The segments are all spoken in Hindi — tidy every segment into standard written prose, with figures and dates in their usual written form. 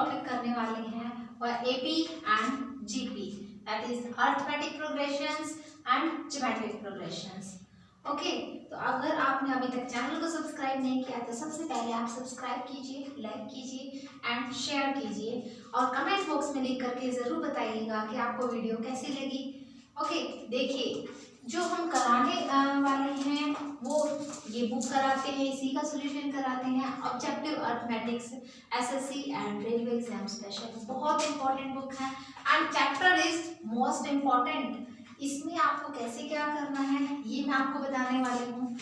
टॉपिक करने वाले हैं वह AP and GP, that is arithmetic progressions and geometric progressions. Okay, तो अगर आपने अभी तक चैनल को सब्सक्राइब नहीं किया तो सबसे पहले आप सब्सक्राइब कीजिए, लाइक कीजिए एंड शेयर कीजिए और कमेंट बॉक्स में लिख करके ज़रूर बताइएगा कि आपको वीडियो कैसी लगी। ओके, देखिए जो हम कराने वाले हैं वो ये बुक कराते हैं, इसी का सोल्यूशन कराते हैं, objective arithmetics SSC and railway exam special. बहुत इंपॉर्टेंट बुक है and chapter is most important. इसमें आपको कैसे क्या करना है ये मैं आपको बताने वाली हूँ।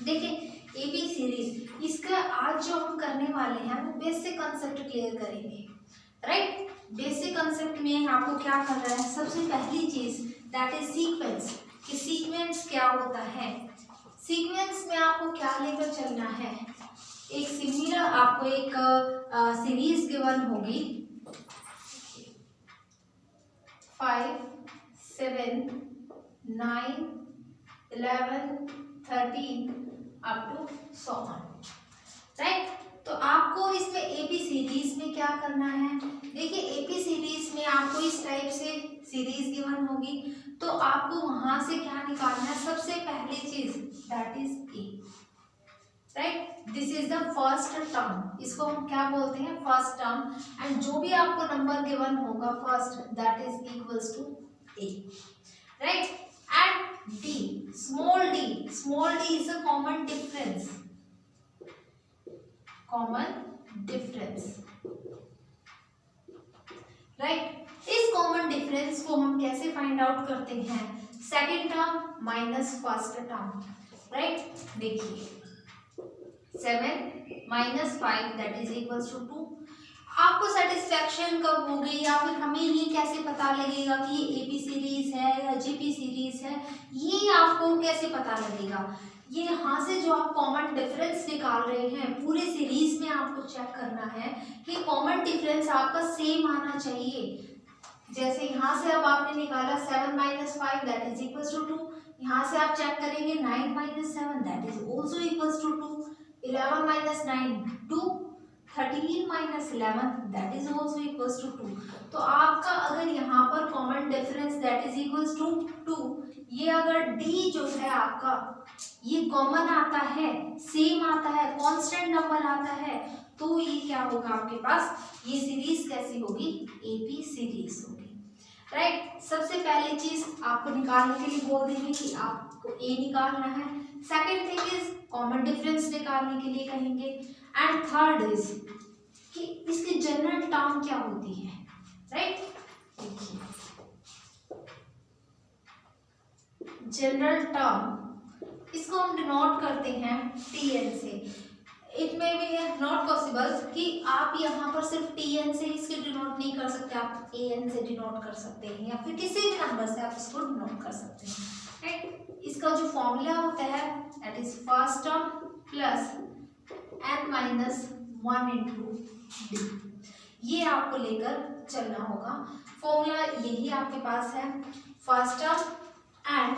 देखिए एबी सीरीज, इसका आज जो हम करने वाले हैं वो बेसिक कंसेप्ट क्लियर करेंगे, राइट। बेसिक कंसेप्ट में आपको क्या करना है, सबसे पहली चीज दैट इज सीक्वेंस, कि सीक्वेंस क्या होता है। सीक्वेंस में आपको क्या लेकर चलना है, एक सिमिलर आपको एक सीरीज गिवन होगी 5, 7, 9, 11, 13 अप टू 100, राइट। तो आपको इसमें एपी सीरीज में क्या करना है, देखिए एपी सीरीज में आपको इस टाइप से सीरीज गिवन होगी तो आपको वहां से क्या निकालना है, सबसे पहली चीज that is a, right. This is the first term, इसको हम क्या बोलते हैं, फर्स्ट टर्म। एंड जो भी आपको नंबर गिवन होगा first that is equals to a, right. And d, small d is a common difference, right. इस कॉमन डिफरेंस को हम कैसे फाइंड आउट करते हैं, second term minus first term, right. देखिए 7 minus 5 that is equals to 2। आपको सेटिस्फेक्शन कब होगी या फिर हमें ये कैसे पता लगेगा कि ये एपी सीरीज है या जीपी सीरीज है, ये आपको कैसे पता लगेगा, ये यहाँ से जो आप कॉमन डिफरेंस निकाल रहे हैं पूरे सीरीज में आपको चेक करना है कि कॉमन डिफरेंस आपका सेम आना चाहिए। जैसे यहाँ से अब आपने निकाला 7 minus 5 that is equals to 2, यहाँ से आप चेक करेंगे 9 minus 7 that is also equals to 2, 11 minus 9 2, 13 minus 11 that is also equals to 2। तो आपका अगर यहाँ पर common difference that is equals to 2, ये अगर डी जो है आपका ये कॉमन आता है, सेम आता है, कांस्टेंट नंबर आता है, तो ये क्या होगा आपके पास, ये सीरीज कैसी होगी, एपी सीरीज होगी, राइट। सबसे पहली चीज आपको निकालने के लिए बोल देंगे कि आपको ए निकालना है, second thing is common difference निकालने के लिए कहेंगे, एंड थर्ड इज कि इसकी जनरल टर्म क्या होती है, राइट। देखिए जनरल टर्म, इसको हम डिनोट करते हैं टीएन से। इट में भी नॉट पॉसिबल कि आप यहाँ पर सिर्फ टीएन से इसके डिनोट नहीं कर सकते, आप एएन से डिनोट कर सकते हैं या फिर किसी भी नंबर से आप इसको डिनोट कर सकते हैं, राइट। इसका जो फॉर्मूला होता है that is first term plus n minus 1 into d, ये आपको लेकर चलना होगा। फॉर्मूला यही आपके पास है, फर्स्ट टर्म एंड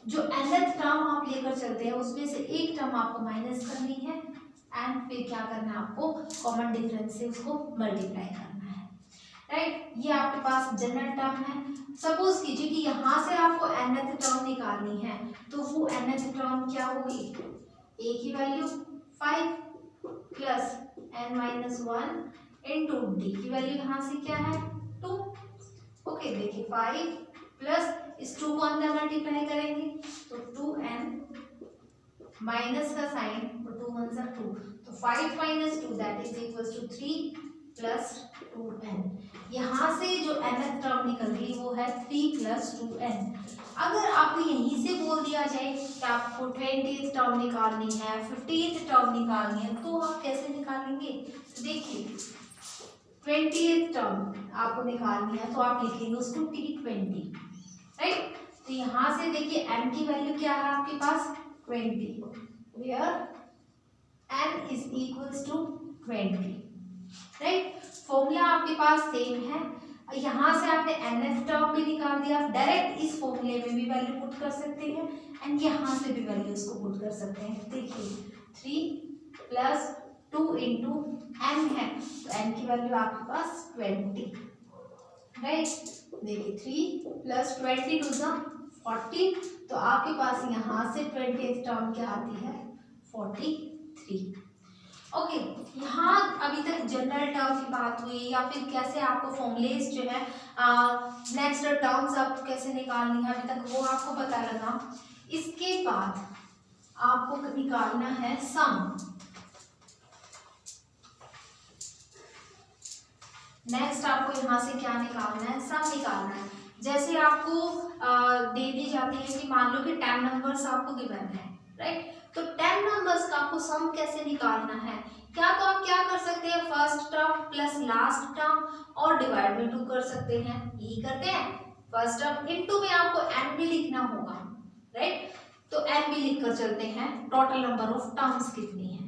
जो nth टर्म आप लेकर चलते हैं उसमें से एक टर्म आपको माइनस करनी है एंड फिर क्या करना है, आपको कॉमन डिफरेंस से उसको मल्टीप्लाई करना है, राइट। ये आपके पास जनरल टर्म है। सपोज कीजिए कि यहाँ से आपको nth टर्म निकालनी है तो वो nth टर्म क्या होगी, a की value 5 plus n minus 1 into D की वैल्यू यहाँ से क्या है 2। ओके, देखिए 5 प्लस इस 2 को अंदर मल्टीप्लाई करेंगे तो 2n माइनस का साइन तो 2 1 जा 2, तो 5 minus 2 that is equals to 3 plus 2n। यहाँ से जो nth टर्म निकल रही वो है 3 प्लस 2n। अगर आपको यहीं से बोल दिया जाए कि आपको 20th टर्म निकालनी है, 15th टर्म निकालनी है, तो आप कैसे निकालेंगे, तो देखिए 20th टर्म आपको निकालनी है तो आप लिखेंगे उसको T20, राइट। तो यहाँ से देखिए n की वैल्यू क्या है आपके पास 20, where n is equals to 20, right. Formula आपके पास सेम है, यहाँ से आपने nth टर्म भी निकाल दिया, डायरेक्ट इस फॉर्मूले में भी वैल्यू पुट कर सकते हैं एंड यहाँ से भी वैल्यू इसको पुट कर सकते हैं। देखिए 3 प्लस 2 इंटू n है, तो n की वैल्यू आपके पास 20, राइट। देखिए 3 प्लस 20 टू द 40, तो आपके पास यहाँ से 20th टर्म क्या आती है 43। ओके, यहाँ अभी तक जनरल टर्म की बात हुई या फिर कैसे आपको फॉर्मूलेज जो है नेक्स्ट टर्म्स आपको कैसे निकालनी है, अभी तक वो आपको पता लगा। इसके बाद आपको निकालना है सम। नेक्स्ट आपको यहाँ से क्या निकालना है, सम निकालना है। जैसे आपको दे दी जाती है कि मान लो कि 10 नंबर्स आपको गिवन है, राइट, तो 10 नंबर्स का आपको सम कैसे निकालना है, क्या तो आप क्या कर सकते हैं, first term plus last term और डिवाइड बाय 2 कर सकते हैं, यही करते हैं। फर्स्ट टर्म इनटू में आपको n भी लिखना होगा, राइट, तो n भी लिख कर चलते हैं, टोटल नंबर ऑफ टर्म्स कितनी है।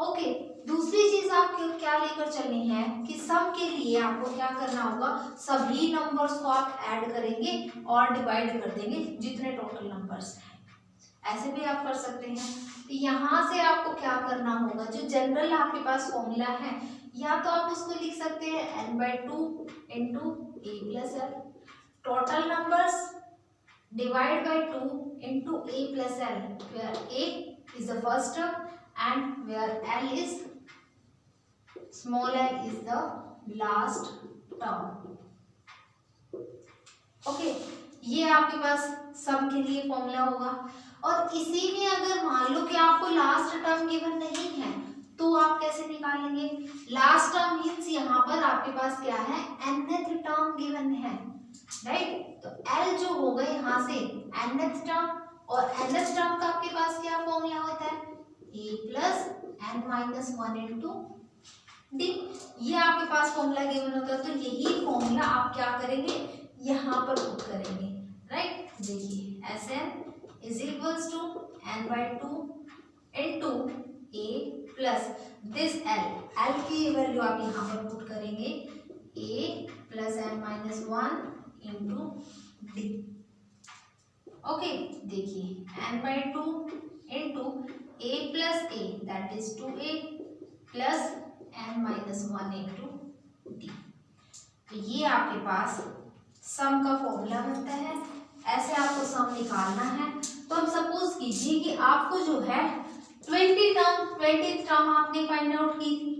ओके, दूसरी चीज आपको क्या लेकर चलनी है कि सम के लिए आपको क्या करना होगा, सभी नंबर्स को आप ऐड करेंगे और डिवाइड कर देंगे जितने टोटल नंबर्स हैं, ऐसे भी आप कर सकते हैं। तो यहाँ से आपको क्या करना होगा, जो जनरल आपके पास फॉर्मूला है, या तो आप उसको लिख सकते हैं n/2 into a plus l, total numbers divide by 2 into a plus l, where a is the first term and where L is small l is the last term। Okay, ये आपके पास सम के लिए फॉर्मूला होगा। और इसी में अगर मान लो कि आपको लास्ट टर्म गिवन नहीं है तो आप कैसे निकालेंगे, लास्ट टर्म मींस यहाँ पर आपके पास क्या है, nth टर्म गिवन है, राइट, तो L जो होगा यहाँ से nth टर्म, और nth टर्म का आपके पास क्या फॉर्मूला होता है, a plus n minus 1 into d, ये आपके पास फॉर्मूला गिवन होता है, तो यही फॉर्मूला आप क्या करेंगे, यहाँ पर पुट करेंगे, राइट। देखिए Sn is equals to n/2 into a plus this l की वैल्यू आप यहाँ पर पुट करेंगे, a plus n minus 1 into d. Okay, देखिए n/2 into a plus a that is 2a plus n minus 1 into d. तो ये आपके पास सम का फॉर्मूला बनता है, ऐसे आपको सम निकालना है। तो हम सपोज कीजिए कि आपको जो है 20th टर्म आपने फाइंड आउट की थी,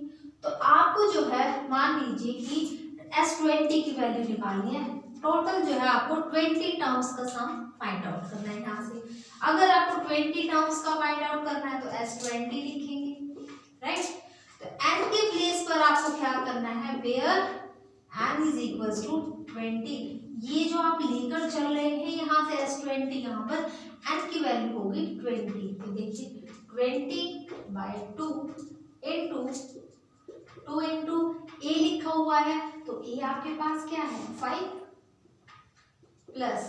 तो आपको जो है मान लीजिए कि S20 की वैल्यू निकालनी है, टोटल जो है आपको 20 टर्म्स का सम फाइंड आउट करना है। यहाँ से अगर आपको 20 टर्म्स का फाइंड आउट करना है तो S20 लिखेंगे, राइट। तो n के प्लेस पर आपको क्या करना है, where n is equals to 20, ये जो आप लेकर चल रहे हैं यहाँ से S20, यहाँ पर n की वैल्यू होगी 20, तो देखिए 20/2 इंटू 2 इंटू a लिखा हुआ है, तो a आपके पास क्या है 5 plus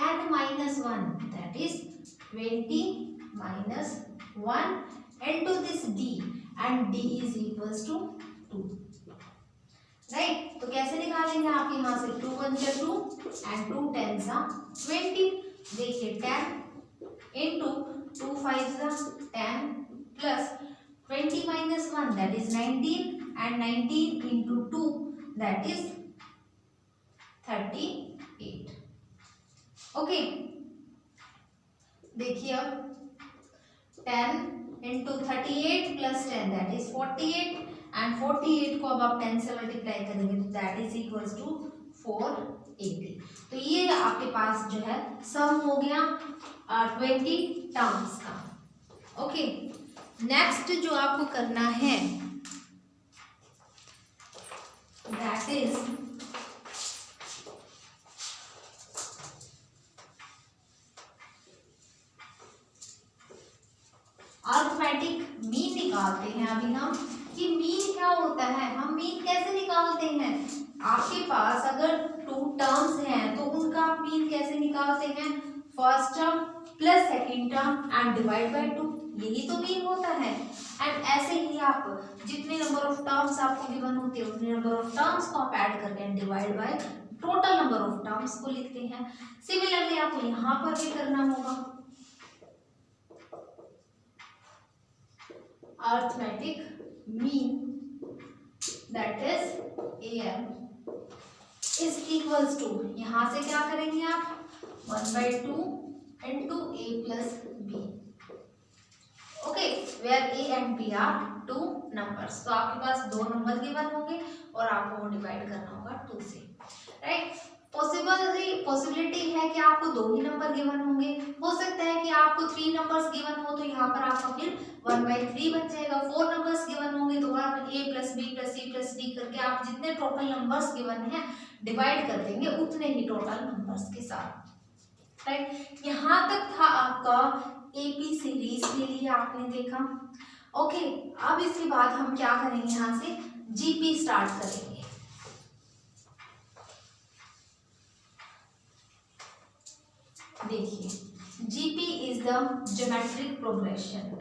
n minus 1 that is 20 minus 1 into this d, and d is equals to 2, right. तो कैसे निकालेंगे आप यहाँ से, 2 1 जा 2 एंड 2 10 जा 20, देखिए 10 इंटू 2 5 जा 10 plus 20 minus 1 that is 19 and 19 into 2 that is 38। Okay, देखिए अब 10 into 38 plus 10 that is 48, and 48 को अब आप 10 से मल्टीप्लाई करेंगे तो दैट इज इक्वल्स टू 480। तो ये आपके पास जो है सम हो गया 20 टर्म्स का। ओके, नेक्स्ट जो आपको करना है दैट इज अरिथमेटिक मीन निकालते हैं। अभी हम कि मीन क्या होता है, हम मीन कैसे निकालते हैं, आपके पास अगर 2 टर्म्स हैं तो उनका आप मीन कैसे निकालते हैं, first term plus second term and divide by 2, यही तो मीन होता है। एंड ऐसे ही आप जितने नंबर ऑफ टर्म्स आपको गिवन होते हैं उतने नंबर ऑफ टर्म्स को आप ऐड करके divide by total number of terms को लिखते हैं। सिमिलरली आपको यहाँ पर भी करना होगा। Arithmetic mean that is am is equals to, यहाँ से क्या करेंगे आप 1/2 into a plus b. Okay, where a and b are two numbers. तो आपके पास दो नंबर गिवन होंगे और आपको वो डिवाइड करना होगा 2 से, राइट. पॉसिबिलिटी है कि आपको दो ही नंबर गिवन होंगे, हो सकता है कि आपको 3 नंबर्स गिवन हो तो यहाँ पर आपका फिर 1/3 बन जाएगा. 4 नंबर्स गिवन होंगे तो आप a plus b plus c plus d करके आप जितने टोटल नंबर्स गिवन हैं डिवाइड कर देंगे उतने ही टोटल नंबर्स के साथ, राइट. यहाँ तक था आपका एपी सीरीज के लिए आपने देखा. ओके, अब इसके बाद हम क्या करेंगे, यहाँ से जीपी स्टार्ट करेंगे. देखिए, GP is the geometric progression.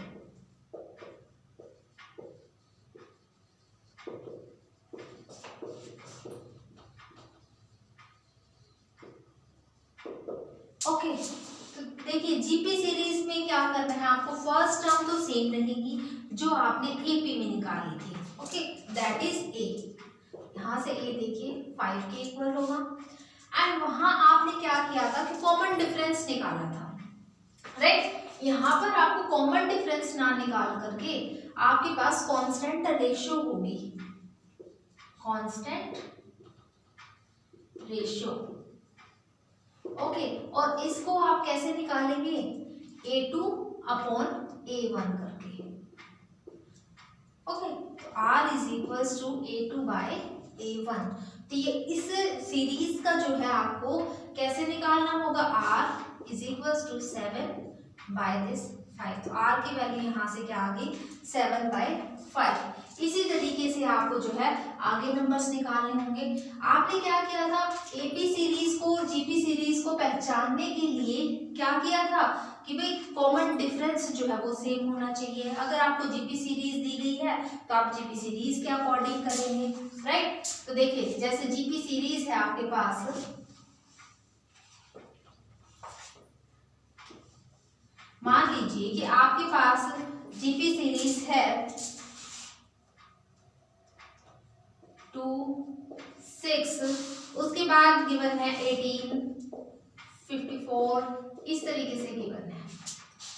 Okay, तो देखिए जीपी सीरीज में क्या करना है आपको, फर्स्ट टर्म तो सेम रहेगी जो आपने एपी में निकाली थी. Okay, that is a. यहाँ से ए देखिए 5 के इक्वल होगा. एंड वहां आपने क्या किया था कि कॉमन डिफरेंस निकाला था, राइट. यहाँ पर आपको कॉमन डिफरेंस ना निकाल करके आपके पास कांस्टेंट रेशियो होगी, कांस्टेंट रेशियो. ओके, और इसको आप कैसे निकालेंगे, a2 अपॉन a1 करके. ओके, तो r is equals to a2 by a1. तो ये इस सीरीज का जो है आपको कैसे निकालना होगा, r is equals to 7 by this 5. तो r की वैल्यू यहाँ से क्या आ गई 7/5. इसी तरीके से आपको जो है आगे नंबर्स निकालने होंगे. आपने क्या किया था, एपी सीरीज को और जीपी सीरीज को पहचानने के लिए क्या किया था कि भाई कॉमन डिफरेंस जो है वो सेम होना चाहिए. अगर आपको जीपी सीरीज दी गई है तो आप जीपी सीरीज के अकॉर्डिंग करेंगे, राइट. तो देखिए जैसे जीपी सीरीज है आपके पास, मान लीजिए कि आपके पास जीपी सीरीज है 2, 6, उसके बाद गिवन है 18, 54, इस तरीके से गिवन है,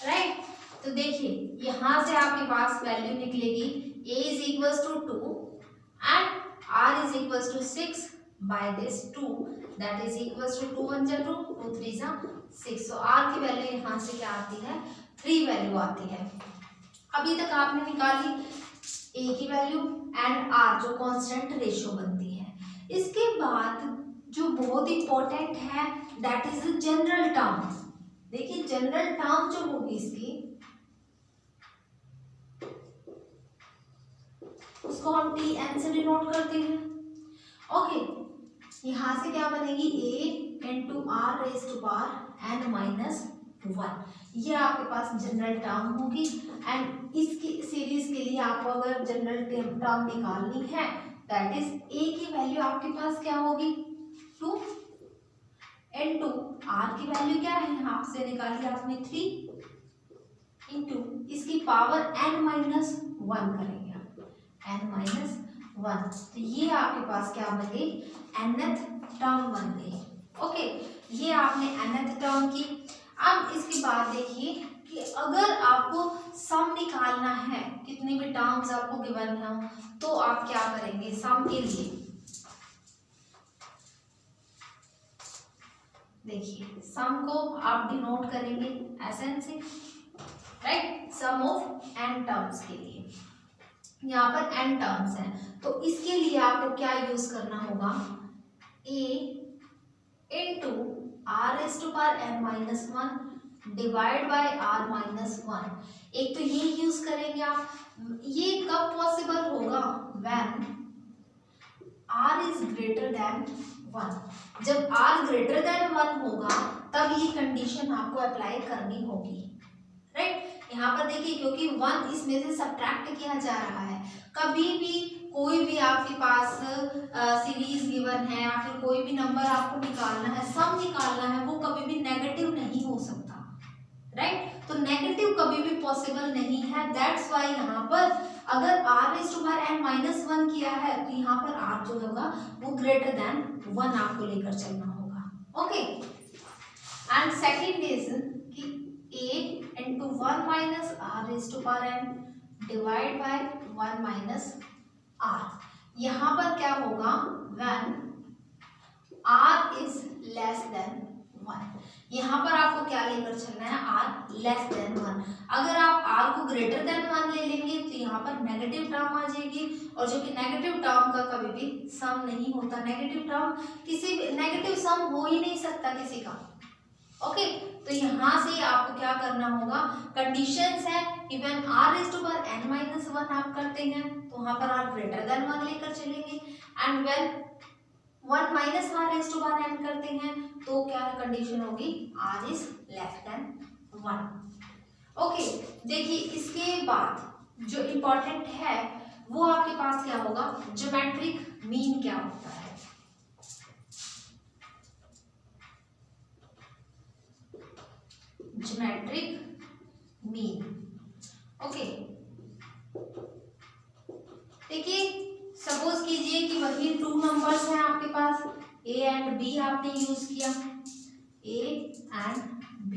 राइट. तो देखिए यहां से आपके पास वैल्यू निकलेगी a is equals to 2 and r is equals to 6 by this 2, that is equals to 2 1 जा 2, 2 3 जा 6. तो r की वैल्यू यहां से क्या आती है 3 वैल्यू आती है. अभी तक आपने निकाली a की वैल्यू एंड r जो कांस्टेंट रेशियो बनती है. इसके बाद जो बहुत इंपॉर्टेंट है दैट इज जनरल टर्म. देखिए जनरल टर्म जो होगी इसकी, उसको हम tn से डिनोट करते हैं. ओके, यहाँ से क्या बनेगी a into r raise to power n minus 1. ये आपके पास जनरल टर्म होगी. एंड इसकी सीरीज के लिए आपको अगर जनरल टर्म निकालनी है दैट इज a की वैल्यू आपके पास क्या होगी 2 इंटू r की वैल्यू क्या है आपसे निकाली आपने 3 इंटू इसकी पावर n माइनस 1 करेंगे आप, n माइनस 1. तो ये आपके पास क्या बन गई nth टर्म बन गई. ओके, ये आपने nth टर्म की. अब इसके बाद देखिए कि अगर आपको सम निकालना है, कितने भी टर्म्स आपको गिवन है तो आप क्या करेंगे सम के लिए. देखिए सम को आप डिनोट करेंगे एसएन से, right. Sum of n terms के लिए यहाँ पर n टर्म्स हैं तो इसके लिए आपको क्या यूज करना होगा, a into r raise to power n minus 1 divide by r minus 1. एक तो ये यूज करेंगे आप. ये कब पॉसिबल होगा, when r is greater than 1. जब r ग्रेटर देन 1 होगा तब ये कंडीशन आपको अप्लाई करनी होगी, राइट. यहाँ पर देखिए क्योंकि 1 इसमें से सब्ट्रैक्ट किया जा रहा है. कभी भी कोई भी आपके पास सीरीज गिवन है या फिर कोई भी नंबर आपको निकालना है, सम निकालना है, वो कभी भी नेगेटिव नहीं हो सकता, राइट. तो नेगेटिव कभी भी पॉसिबल नहीं है. दैट्स वाई यहाँ पर अगर r raise to power n minus 1 किया है तो यहाँ पर r जो होगा वो ग्रेटर देन 1 आपको लेकर चलना होगा। ओके, एंड सेकेंड इज कि a into 1 minus r raise to power n divide by 1 minus r। यहाँ पर क्या होगा, when r is less than 1, यहाँ पर आपको क्या लेकर चलना है, r लेस देन 1। अगर आप r को ग्रेटर देन 1 ले लेंगे तो यहाँ पर नेगेटिव टर्म आ जाएगी, और जो कि नेगेटिव टर्म का कभी भी सम नहीं होता। नेगेटिव टर्म किसी भी नेगेटिव सम हो ही नहीं सकता किसी का। ओके, तो यहाँ से आपको क्या करना होगा, कंडीशंस है कि when r raise to power n minus 1 आप करते हैं तो वहाँ पर r ग्रेटर देन 1 लेकर चलेंगे, and when 1 minus r raise to power n करते हैं तो क्या कंडीशन होगी, r is less than 1। Okay, देखिए इसके बाद जो इम्पोर्टेंट है वो आपके पास क्या होगा, ज्योमेट्रिक मीन क्या होता है। ज्योमेट्रिक मीन, ओके, देखिए सपोज कीजिए कि वही 2 नंबर्स हैं आपके पास, a एंड b आपने यूज किया, a एंड b।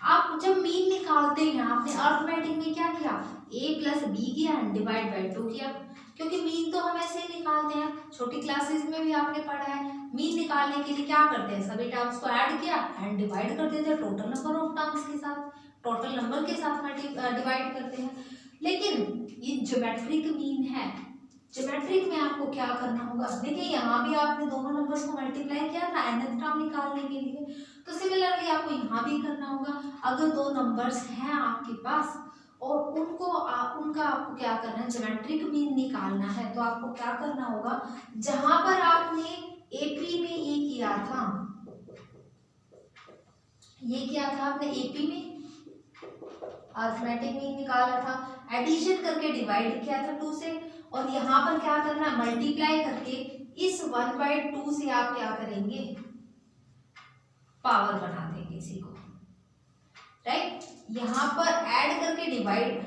आप जब मीन निकालते हैं आपने अर्थमेटिक में क्या किया, a प्लस b किया एंड डिवाइड बाय 2 किया, क्योंकि मीन तो हम ऐसे ही निकालते हैं, छोटी क्लासेस में भी आपने पढ़ा है। मीन निकालने के लिए क्या करते हैं, सभी टर्म्स को ऐड किया एंड डिवाइड कर देते हैं टोटल नंबर ऑफ टर्म्स के साथ, टोटल नंबर के साथ डिवाइड करते हैं। लेकिन ये ज्योमेट्रिक मीन है, ज्योमेट्रिक में आपको क्या करना होगा, देखिए यहाँ भी आपने दोनों नंबर्स को मल्टीप्लाई किया था nth टर्म निकालने के लिए, तो सिमिलरली आपको यहाँ भी करना होगा। अगर 2 नंबर्स हैं आपके पास और उनका आपको क्या करना है, ज्योमेट्रिक मीन निकालना है, तो आपको क्या करना होगा, जहां पर आपने एपी में ये किया था, ये किया था आपने एपी में अर्थमेटिक मीन निकाला था, एडिशन करके डिवाइड किया था 2 से, और यहाँ पर क्या करना है, मल्टीप्लाई करके इस 1/2 से आप क्या करेंगे, पावर बना देंगे इसी को, राइट। यहाँ पर ऐड करके डिवाइड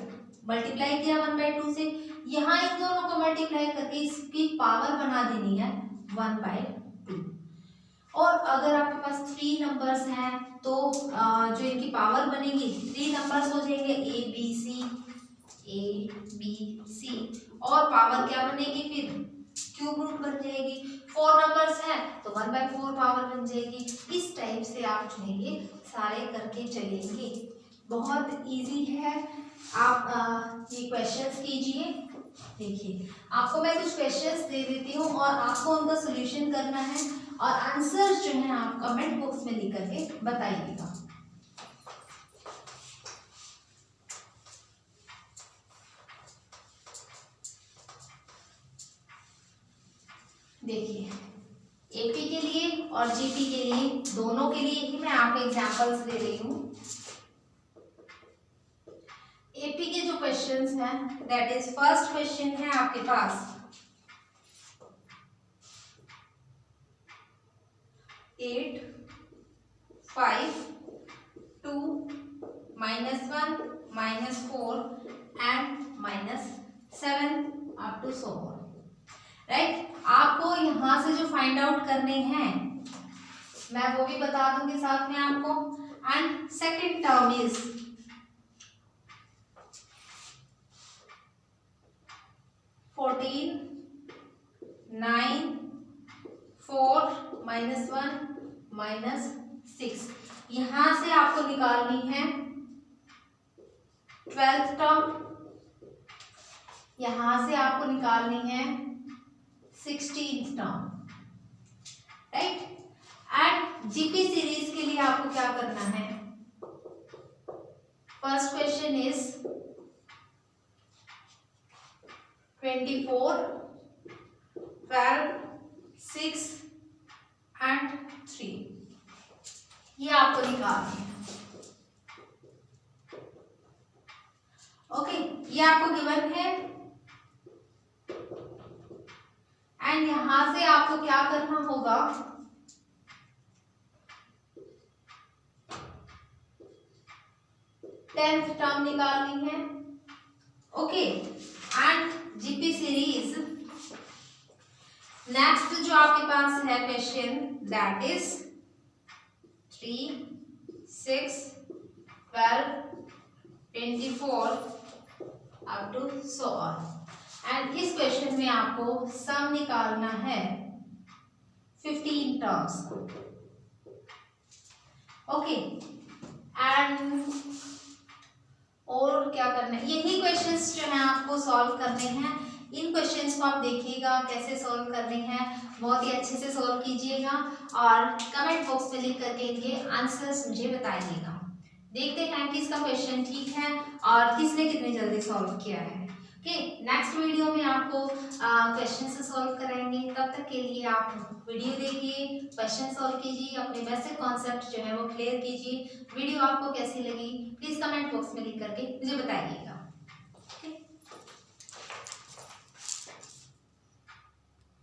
मल्टीप्लाई किया 1/2 से, यहाँ इन दोनों को मल्टीप्लाई करके इसकी पावर बना देनी है 1/2। और अगर आपके पास 3 नंबर्स हैं तो जो इनकी पावर बनेगी 3 नंबर्स हो जाएंगे a b c, और पावर क्या बनेगी, फिर क्यूब रूट बन जाएगी। 4 नंबर्स हैं तो 1/4 पावर बन जाएगी। इस टाइप से आप जो है ये सारे करके चलेंगे, बहुत इजी है। आप ये क्वेश्चंस कीजिए। देखिए आपको मैं कुछ क्वेश्चंस दे देती हूँ और आपको उनका सोल्यूशन करना है, और आंसर्स जो है आप कमेंट बॉक्स में लिख करके बताइएगा। देखिए एपी के लिए और जीपी के लिए, दोनों के लिए ही मैं आपको एग्जांपल्स दे रही हूँ। एपी के जो क्वेश्चंस हैं, दैट इज फर्स्ट क्वेश्चन है आपके पास 8 5 2 -1 -4 and -7 up to so on, right. आपको यहाँ से जो फाइंड आउट करने हैं मैं वो भी बता दूंगी साथ में आपको। एंड सेकेंड टर्म इज 14 9 4 -1 -6, यहाँ से आपको निकालनी है 12th टर्म, यहाँ से आपको निकालनी है 16th term, right. And GP series के लिए आपको क्या करना है, फर्स्ट क्वेश्चन इज 24 12 6 एंड 3, ये आपको निकालनी है। ओके, ये आपको गिवन है, एंड यहां से आपको क्या करना होगा, टेंथ टर्म निकालनी है। Okay, and GP series. Next जो आपके पास है question that is 3, 6, 12, 24 up to so on. And इस क्वेश्चन में आपको सम निकालना है 15 टर्म्स। ओके एंड और क्या करना है, यही क्वेश्चंस जो हैं आपको सॉल्व करने हैं। इन क्वेश्चंस को आप देखिएगा कैसे सॉल्व करने हैं, बहुत ही अच्छे से सॉल्व कीजिएगा और कमेंट बॉक्स में लिख करके इनके आंसर्स मुझे बताइएगा। देखते हैं किसका क्वेश्चन ठीक है और किसने कितने जल्दी सॉल्व किया है। ओके, नेक्स्ट वीडियो में आपको क्वेश्चन से सॉल्व कराएंगे। तब तक के लिए आप वीडियो देखिए, क्वेश्चन सॉल्व कीजिए, अपने बेसिक कॉन्सेप्ट जो है वो क्लियर कीजिए। वीडियो आपको कैसी लगी प्लीज कमेंट बॉक्स में लिख करके मुझे बताइएगा।